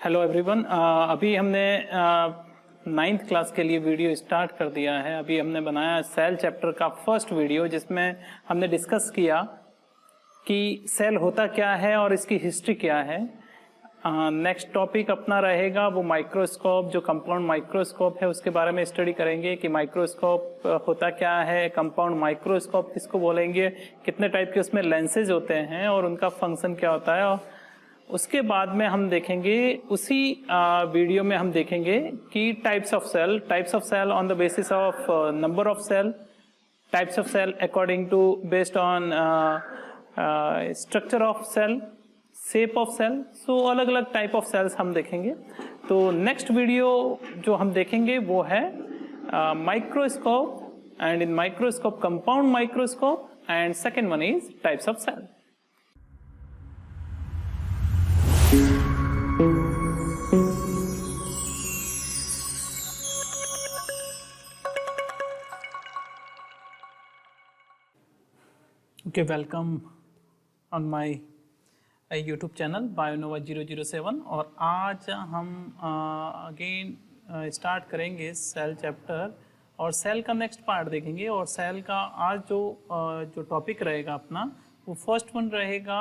Hello everyone. अभी हमने ninth class के लिए वीडियो स्टार्ट कर दिया है। अभी हमने बनाया सेल चैप्टर का फर्स्ट वीडियो, जिसमें हमने डिस्कस किया कि सेल होता क्या है और इसकी हिस्ट्री क्या है। नेक्स्ट टॉपिक अपना रहेगा वो माइक्रोस्कोप, जो कंपाउंड माइक्रोस्कोप है उसके बारे में स्टडी करेंगे कि माइक्रोस्कोप होता क्या है, कंपाउंड माइक्रोस्कोप किसको बोलेंगे, कितने टाइप के उसमें लेंसेज होते हैं और उनका फंक्शन क्या होता है। और उसके बाद में हम देखेंगे, उसी वीडियो में हम देखेंगे कि types of cell on the basis of number of cell, types of cell according to based on structure of cell, shape of cell. So अलग अलग टाइप ऑफ सेल्स हम देखेंगे। तो नेक्स्ट वीडियो जो हम देखेंगे वो है microscope, and in microscope compound microscope, and second one is types of cell. Okay, welcome on my YouTube channel Bionova 007। और आज हम अगेन स्टार्ट करेंगे सेल चैप्टर और सेल का नेक्स्ट पार्ट देखेंगे। और सेल का आज जो टॉपिक रहेगा अपना, वो फर्स्ट वन रहेगा।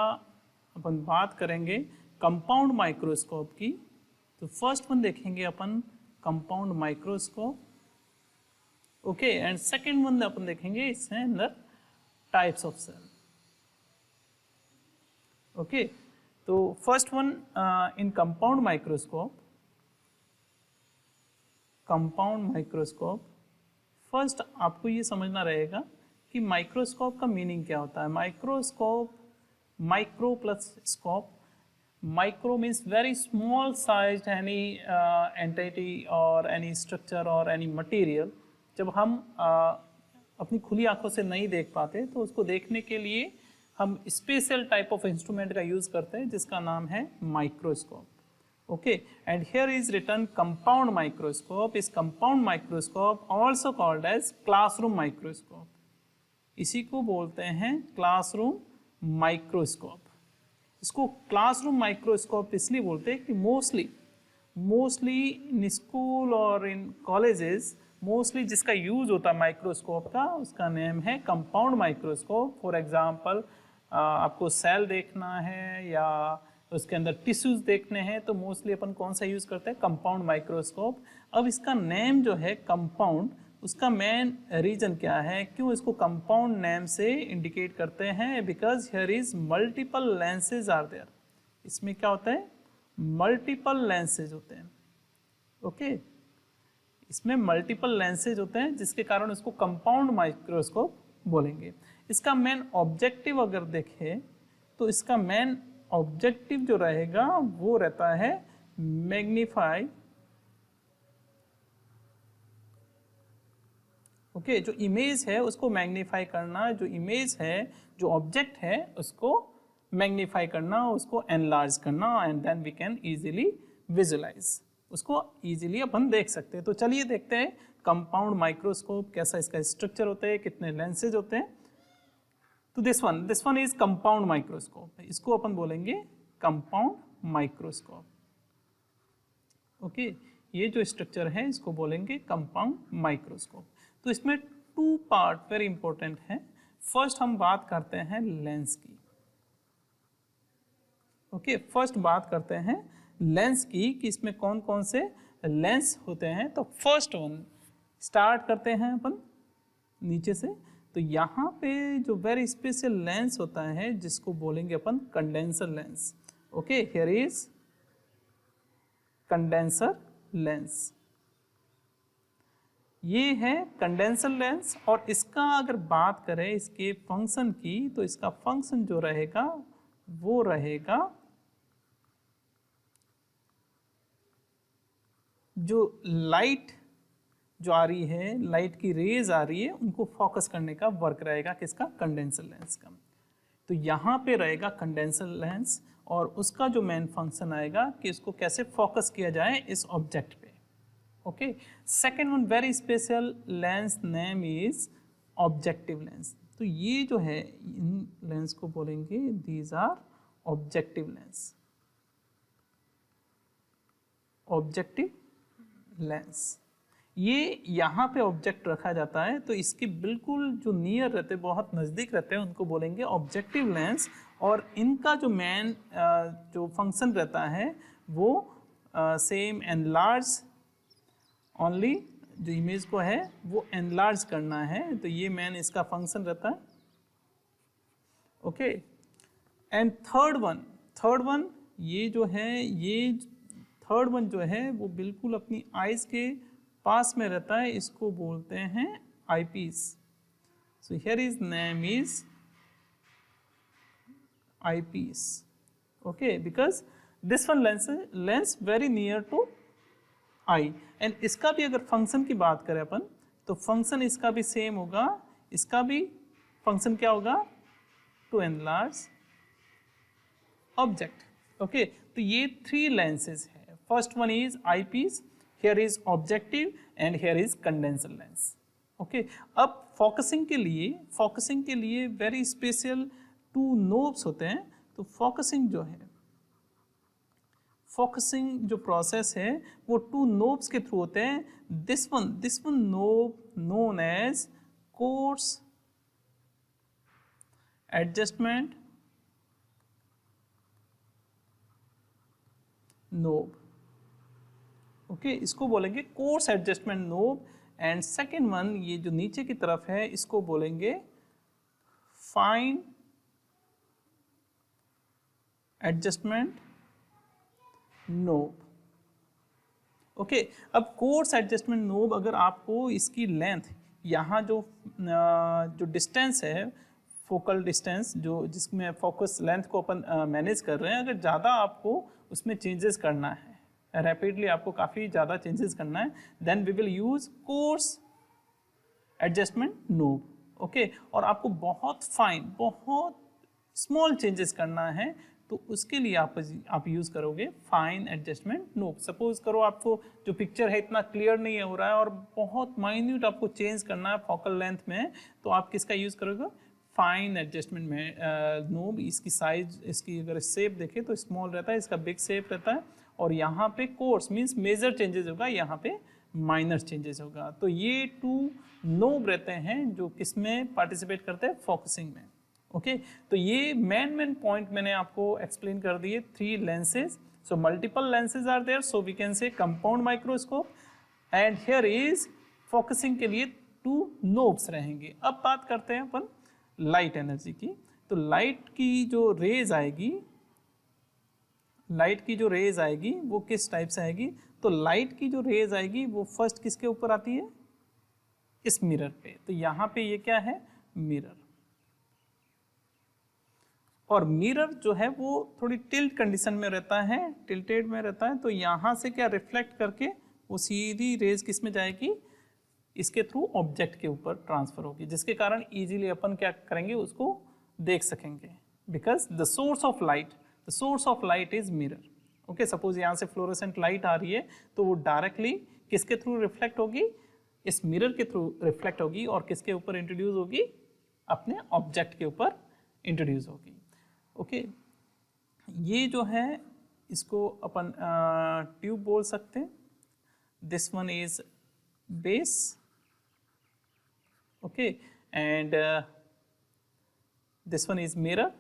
अपन बात करेंगे कंपाउंड माइक्रोस्कोप की। तो फर्स्ट वन देखेंगे अपन compound microscope, okay. And second one अपन देखेंगे इसमें अंदर टाइप्स ऑफ सेल, ओके। तो first one in compound microscope, first आपको ये समझना रहेगा कि माइक्रोस्कोप का मीनिंग क्या होता है। Microscope, micro plus scope, micro means very small size any entity और एनी स्ट्रक्चर और एनी मटेरियल। जब हम अपनी खुली आंखों से नहीं देख पाते तो उसको देखने के लिए हम स्पेशल टाइप ऑफ इंस्ट्रूमेंट का यूज करते हैं जिसका नाम है microscope, okay. And here is written compound microscope. इस compound microscope also called as classroom microscope, इसी को बोलते हैं क्लासरूम माइक्रोस्कोप। इसको क्लासरूम माइक्रोस्कोप इसलिए बोलते हैं कि मोस्टली इन स्कूल और इन कॉलेजेस मोस्टली जिसका यूज होता है माइक्रोस्कोप का, उसका नेम है कंपाउंड माइक्रोस्कोप। फॉर एग्जांपल आपको सेल देखना है या उसके अंदर टिश्यूज देखने हैं तो मोस्टली अपन कौन सा यूज करते हैं, कंपाउंड माइक्रोस्कोप। अब इसका नेम जो है कंपाउंड, उसका मेन रीजन क्या है, क्यों इसको कंपाउंड नेम से इंडिकेट करते हैं? Because here is multiple lenses are there. इसमें क्या होता है, मल्टीपल लेंसेज होते हैं, ओके। इसमें मल्टीपल लेंसेज होते हैं जिसके कारण उसको कंपाउंड माइक्रोस्कोप बोलेंगे। इसका मेन ऑब्जेक्टिव अगर देखें तो इसका मेन ऑब्जेक्टिव जो रहेगा वो रहता है मैग्नीफाई, ओके। जो इमेज है उसको मैग्नीफाई करना, जो इमेज है, जो ऑब्जेक्ट है उसको मैग्नीफाई करना, उसको एनलार्ज करना, and then we can easily visualise, उसको इजीली अपन देख सकते हैं। तो चलिए देखते हैं कंपाउंड माइक्रोस्कोप कैसा इसका स्ट्रक्चर होता है, कितने लेंसेज होते हैं। तो this one is compound microscope, इसको अपन बोलेंगे कंपाउंड माइक्रोस्कोप, ओके। ये जो स्ट्रक्चर है इसको बोलेंगे कंपाउंड माइक्रोस्कोप। तो इसमें टू पार्ट वेरी इंपॉर्टेंट है। फर्स्ट हम बात करते हैं लेंस की, ओके। फर्स्ट बात करते हैं लेंस की कि इसमें कौन कौन से लेंस होते हैं। तो फर्स्ट वन स्टार्ट करते हैं अपन नीचे से। तो यहाँ पे जो वेरी स्पेशल लेंस होता है जिसको बोलेंगे अपन condenser lens, okay. Here is condenser lens, ये है कंडेंसर लेंस। और इसका अगर बात करें इसके फंक्शन की, तो इसका फंक्शन जो रहेगा वो रहेगा जो लाइट जो आ रही है, लाइट की रेज आ रही है, उनको फोकस करने का वर्क रहेगा किसका, कंडेंसर लेंस का। तो यहाँ पे रहेगा कंडेंसर लेंस और उसका जो मेन फंक्शन आएगा कि इसको कैसे फोकस किया जाए इस ऑब्जेक्ट पे, okay. Second one very special lens name is objective lens. तो ये जो है इन लेंस को बोलेंगे these are objective lens, objective lens. ये यहाँ पे ऑब्जेक्ट रखा जाता है तो इसके बिल्कुल जो नियर रहते हैं, बहुत नज़दीक रहते हैं, उनको बोलेंगे ऑब्जेक्टिव लेंस। और इनका जो मेन जो फंक्शन रहता है वो सेम एनलार्ज, ओनली जो इमेज को है वो एनलार्ज करना है, तो ये मेन इसका फंक्शन रहता है। ओके, एंड थर्ड वन ये जो है, ये थर्ड वन जो है वो बिल्कुल अपनी आइज के पास में रहता है, इसको बोलते हैं eyepiece. So here is name is eyepiece. Okay, because this one lens very near to eye. एंड इसका भी अगर फंक्शन की बात करें अपन, तो फंक्शन इसका भी सेम होगा। इसका भी फंक्शन क्या होगा? To enlarge object. ओके, तो ये 3 लेंसेज है। First one is eyepiece, here is objective and here is condenser lens. Okay, अब फोकसिंग के लिए वेरी स्पेशल 2 नोब्स होते हैं। तो फोकसिंग जो प्रोसेस है वो 2 नोब्स के थ्रू होते हैं। This one knob known as coarse adjustment knob. Okay, इसको बोलेंगे coarse adjustment knob. And second one, ये जो नीचे की तरफ है, इसको बोलेंगे फाइन एडजस्टमेंट नोब। ओके, अब कोर्स एडजस्टमेंट नोब, अगर आपको इसकी लेंथ, यहाँ जो डिस्टेंस है, फोकल डिस्टेंस जो जिसमें फोकस लेंथ को अपन मैनेज कर रहे हैं, अगर ज़्यादा आपको उसमें चेंजेस करना है, रैपिडली आपको काफ़ी ज़्यादा चेंजेस करना है, then we will use coarse adjustment knob. Okay, और आपको बहुत फाइन, बहुत स्मॉल चेंजेस करना है, तो उसके लिए आप यूज़ करोगे फाइन एडजस्टमेंट नोब। सपोज करो आपको जो पिक्चर है इतना क्लियर नहीं हो रहा है और बहुत माइन्यूट आपको चेंज करना है फोकल लेंथ में, तो आप किसका यूज़ करोगे? फाइन एडजस्टमेंट में नोब। इसकी साइज, इसकी अगर शेप देखें तो स्मॉल रहता है, इसका बिग शेप रहता है। और यहाँ पे कोर्स मीन्स मेजर चेंजेस होगा, यहाँ पे माइनर चेंजेस होगा। तो ये 2 नोब रहते हैं जो किसमें पार्टिसिपेट करते हैं? फोकसिंग में। ओके, तो ये मेन पॉइंट मैंने आपको एक्सप्लेन कर दिए। 3 lenses, so multiple lenses are there, so we can say compound microscope. And here is focusing के लिए 2 नोब्स रहेंगे। अब बात करते हैं अपन लाइट एनर्जी की। तो लाइट की जो रेज आएगी वो किस टाइप से आएगी? तो लाइट की जो रेज आएगी वो फर्स्ट किसके ऊपर आती है? इस मिरर पे। तो यहाँ पे ये क्या है? मिरर। और मिरर जो है वो थोड़ी टिल्ट कंडीशन में रहता है, टिल्टेड में रहता है। तो यहाँ से क्या रिफ्लेक्ट करके वो सीधी रेज किस में जाएगी? इसके थ्रू ऑब्जेक्ट के ऊपर ट्रांसफर होगी, जिसके कारण इजीली अपन क्या करेंगे? उसको देख सकेंगे। Because the source of light is mirror. Okay, suppose यहाँ से फ्लोरोसेंट लाइट आ रही है, तो वो डायरेक्टली किसके थ्रू रिफ्लेक्ट होगी? इस मिरर के थ्रू रिफ्लेक्ट होगी। और किसके ऊपर इंट्रोड्यूस होगी? अपने ऑब्जेक्ट के ऊपर इंट्रोड्यूस होगी। ओके, ये जो है इसको अपन ट्यूब बोल सकते हैं। This one is base. Okay, and this one is mirror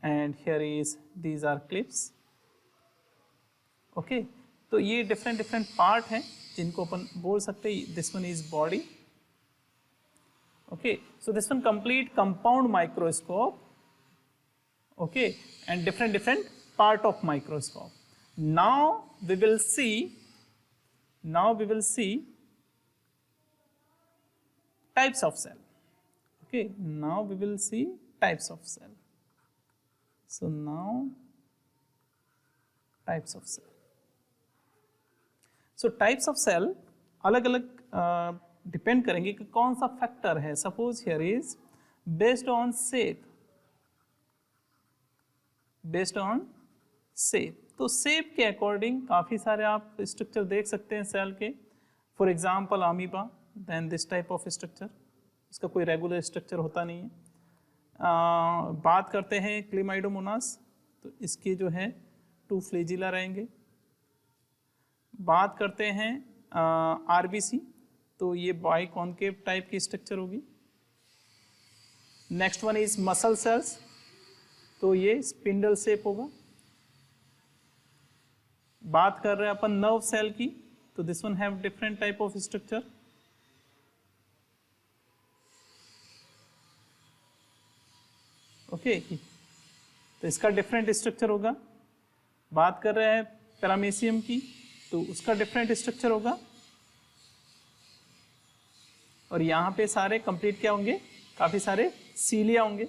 and here is these are clips. Okay, तो ये different पार्ट हैं जिनको अपन बोल सकते हैं। this one is body. Okay, so this one complete compound microscope. Okay, and different part of microscope. Now we will see types of cell. Okay, now we will see types of cell. So now types of cell. So types of cell अलग अलग depend करेंगे कि कौन सा factor है। Suppose here is based on shape, तो shape के according काफ़ी सारे आप स्ट्रक्चर देख सकते हैं सेल के। For example amoeba, then this type of structure, इसका कोई रेगुलर स्ट्रक्चर होता नहीं है। बात करते हैं क्लेमाइडोमोनास, तो इसके जो है 2 फ्लैजिला रहेंगे। बात करते हैं आरबीसी, तो ये बाई कॉन्केव टाइप की स्ट्रक्चर होगी। Next one is muscle cells, तो ये स्पिंडल शेप होगा। बात कर रहे हैं अपन नर्व सेल की, तो this one have different type of structure. Okay, तो इसका डिफरेंट स्ट्रक्चर होगा। बात कर रहे हैं पैरामीशियम की, तो उसका डिफरेंट स्ट्रक्चर होगा। और यहाँ पे सारे कंप्लीट क्या होंगे, काफी सारे सीलिया होंगे।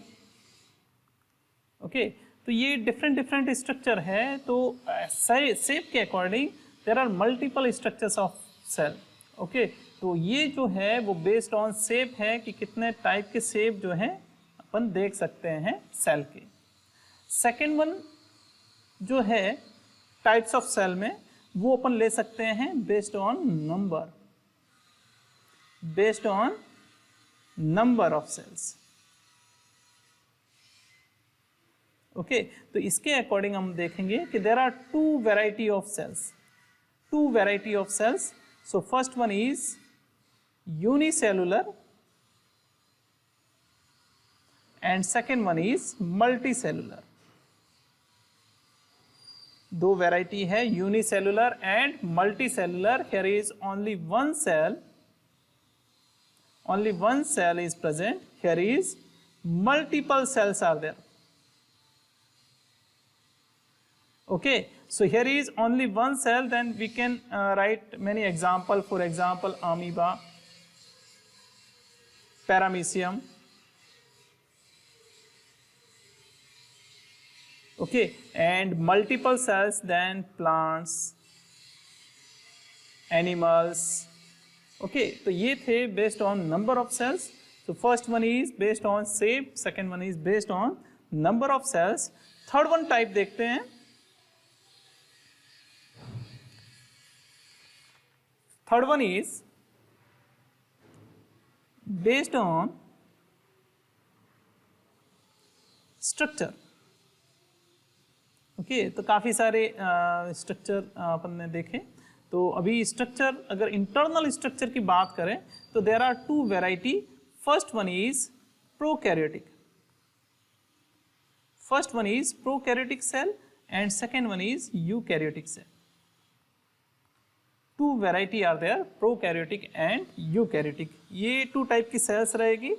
ओके, तो ये डिफरेंट स्ट्रक्चर है। तो शेप के according there are multiple structures of cell. Okay, तो ये जो है वो बेस्ड ऑन शेप है कि कितने टाइप के शेप जो है अपन देख सकते हैं सेल के। सेकेंड वन जो है टाइप्स ऑफ सेल में, वो अपन ले सकते हैं based on number, based on number of cells. Okay, तो इसके अकॉर्डिंग हम देखेंगे कि there are two variety of cells, two variety of cells. So first one is unicellular and second one is multicellular. दो वेराइटी है, unicellular and multicellular. Here is only one cell, only one cell is present. Here is multiple cells are there. Okay, so here is only one cell, then we can write many example. For example, amoeba, paramecium. Okay, and multiple cells, then plants, animals. Okay, तो ये थे based on number of cells. तो first one is based on shape, second one is based on number of cells. Third one type देखते हैं। Third one is based on structure. Okay, तो काफी सारे structure अपन ने देखे। तो अभी स्ट्रक्चर, अगर इंटरनल स्ट्रक्चर की बात करें तो there are two variety. First one is prokaryotic, first one is prokaryotic cell and second one is eukaryotic cell. Two variety are there, prokaryotic and eukaryotic. ये टू टाइप की cells रहेगी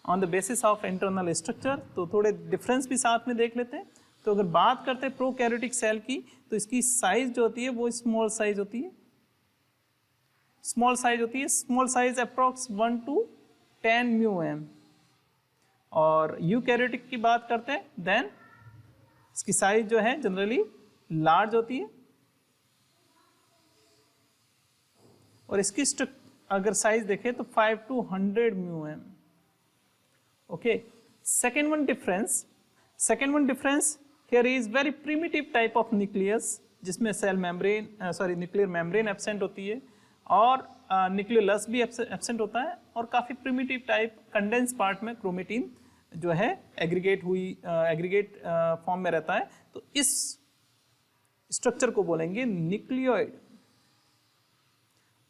on the basis of internal structure. तो थोड़े difference भी साथ में देख लेते हैं। तो अगर बात करते हैं प्रोकैरियोटिक सेल की, तो इसकी साइज जो होती है वो स्मॉल साइज होती है, स्मॉल साइज होती है, small size approx 1 to 10 μm। और यूकैरियोटिक की बात करते हैं, देन इसकी साइज जो है जनरली लार्ज होती है। और इसकी अगर साइज देखें तो 5 to 100 μm। Okay, second one difference here is very primitive type of nucleus, जिसमें cell membrane nuclear membrane absent होती है और न्यूक्लियोलस भी एब्सेंट होता है। और काफ़ी प्रिमिटिव टाइप कंडेंस पार्ट में क्रोमेटिन जो है एग्रीगेट फॉर्म में रहता है। तो इस स्ट्रक्चर को बोलेंगे न्यूक्लियोइड।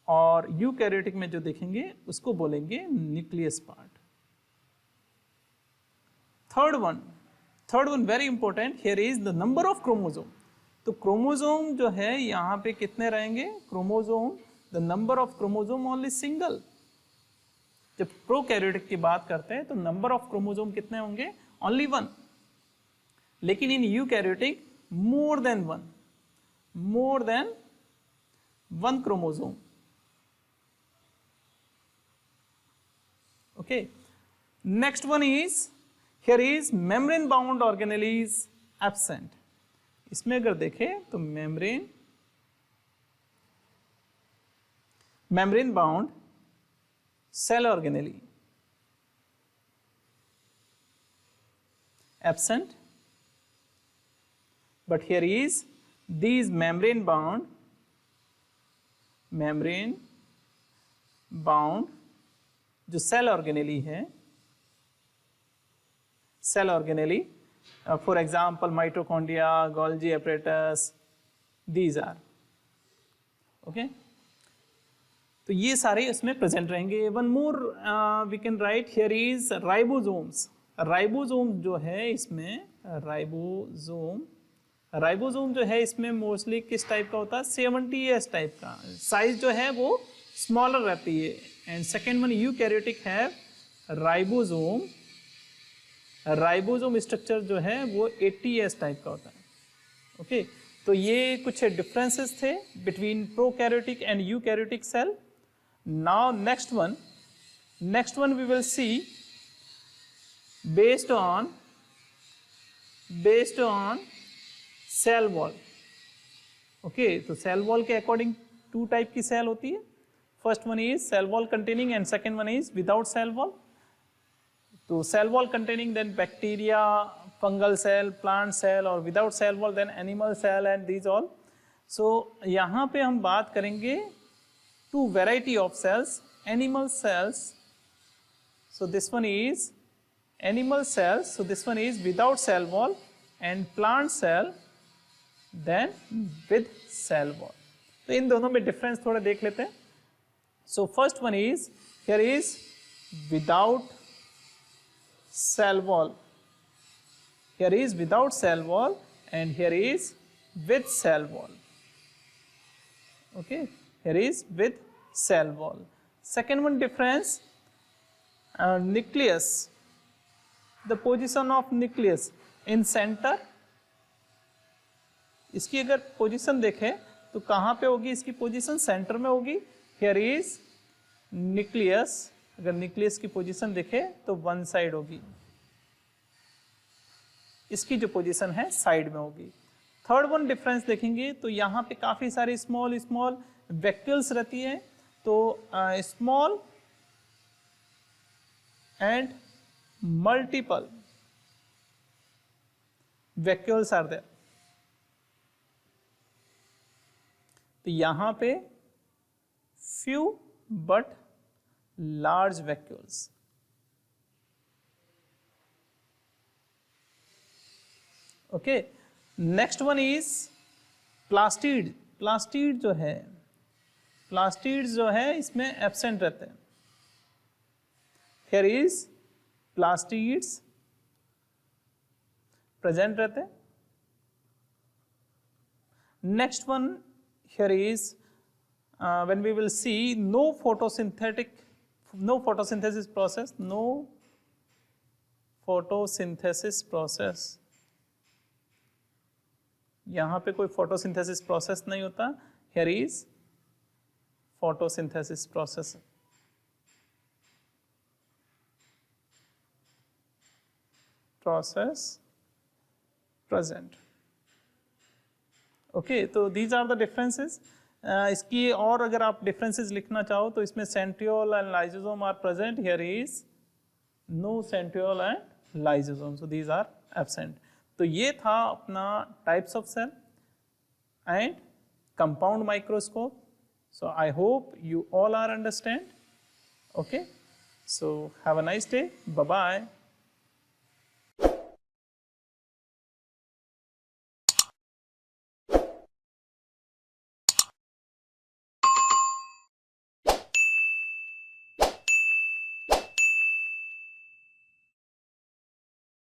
और यूकैरियोटिक में जो देखेंगे उसको बोलेंगे nucleus part. Third one very important, here is the number of chromosome. तो क्रोमोसोम जो है यहाँ पे कितने रहेंगे, chromosome, the number of chromosome only single. जब प्रोकैरियोटिक की बात करते हैं तो नंबर ऑफ क्रोमोसोम कितने होंगे, ओनली वन। लेकिन in eukaryotic more than one chromosome. Okay, next one is here is membrane bound organelle is absent। इसमें अगर देखें तो membrane bound cell organelle absent, but here is these membrane bound जो cell organelle है, cell organelle, for example mitochondria, Golgi apparatus, these are okay तो ये सारे इसमें प्रेजेंट रहेंगे। One more we can write here is ribosomes. Ribosome जो है इसमें राइबोसोम जो है इसमें मोस्टली किस टाइप का होता है, 70s टाइप का, साइज जो है वो स्मॉलर रहती है। एंड सेकेंड वन यूकैरियोटिक है राइबोसोम स्ट्रक्चर जो है वो 80s टाइप का होता है। ओके तो ये कुछ डिफरेंसेस थे between prokaryotic and eukaryotic cell. Now next one we will see based on cell wall. Okay तो सेल वॉल के अकॉर्डिंग टू टाइप की सेल होती है। First one is cell wall containing and second one is without cell wall. तो cell wall containing then bacteria, fungal cell, plant cell, और without cell wall then animal cell and these all. So यहाँ पे हम बात करेंगे to variety of cells, animal cells. So this one is animal cells, so this one is without cell wall, and plant cell then with cell wall। तो इन दोनों में difference थोड़ा देख लेते हैं। सो first one is here is without cell wall, here is without cell wall and here is with cell wall। okay here is with cell wall। second one difference, nucleus, the position of nucleus in center। इसकी अगर position देखें तो कहाँ पे होगी इसकी position, centre में होगी। here is nucleus, अगर न्यूक्लियस की पोजीशन देखें तो वन साइड होगी, इसकी जो पोजीशन है साइड में होगी। थर्ड वन डिफरेंस देखेंगे तो यहाँ पे काफी सारी स्मॉल वैक्यूल्स रहती है। तो small and multiple vacuoles are there। तो यहां पे few but large vacuoles। Okay next one is plastid. Plastid जो है इसमें एब्सेंट रहते हैं। here is plastids present रहते हैं। next one here is when we will see no photosynthesis process, यहाँ पे कोई photosynthesis process नहीं होता। here is photosynthesis process। present। Okay तो these are the differences। इसकी और अगर आप differences लिखना चाहो तो इसमें centriole and lysosome are present, here is no centriole and lysosome, so these are absent। तो ये था अपना types of cell and compound microscope। so I hope you all are understand। okay so have a nice day, bye bye।